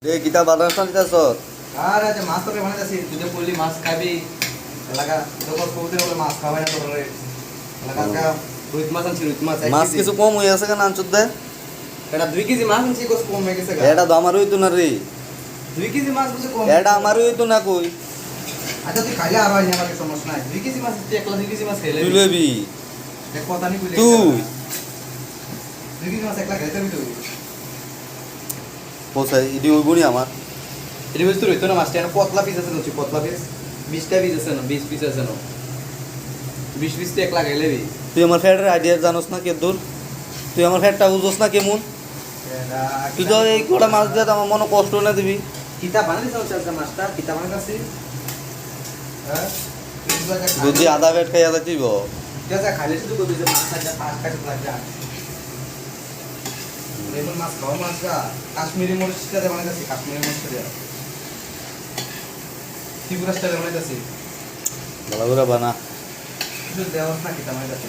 রে গীতা বাজার চালিতাছ আর আজ মাছ তোকে বানাইতাছি তুই যে বললি মাছ খাবি এলাকা যখন কবুতর বলে মাছ খাওয়াই না তোরে এলাকা রুই মাছ আনছি রুই মাছ মাছ কিছু কম হয়ে আছে কেন আনচুদ দে এটা 2 কেজি মাছ আনছি কত কম হয়ে গেছে গা এটা তো আমার হইতো না রে 2 কেজি মাছ বুঝে কম এটা আমার হইতো না কই আচ্ছা তুই খাইলে আর হয় না আমার সমস্যা নাই 2 কেজি মাছ তুই একলা 2 কেজি মাছ খাইলে তুই লবি এক কথা নি কইলে তুই 2 কেজি মাছ একলা খাইতে তুই পোসাই ইডি হইবনি আমার এটা বুঝতে রইতো না মাছটা এনে পতলা পিস আছে নচি পতলা পিস 20টা পিস আছে না 20 পিস আছে না 20 পিস তুই একলা খাইলে তুই আমার ফ্যাটের আইডিয়া জানোস না কে দূর তুই আমার ফ্যাটটা বুঝোস না কেমন তুই তো এই কটা মাছ দিয়ে তো আমার মনে কষ্ট না দিবি কিতা বানাইছ চাচা মাছটা কিতা বানাইতাছি হ্যাঁ যদি আধা ফ্যাট খাইয়া যাইব চাচা খাইলে শুধু কবি যে মাছ আছে পাঁচ কাটা লাগা লেমন মাছ খাও মাছটা কাশ্মীরি মরিচটা দিয়ে বানাইতাছি কাশ্মীরি মরিচটা দিয়ে ত্রিপুরা স্টাইলে বানাইতাছি ভালো করে বানা শুধু দেওয়াস না কিতা বানাইতাছি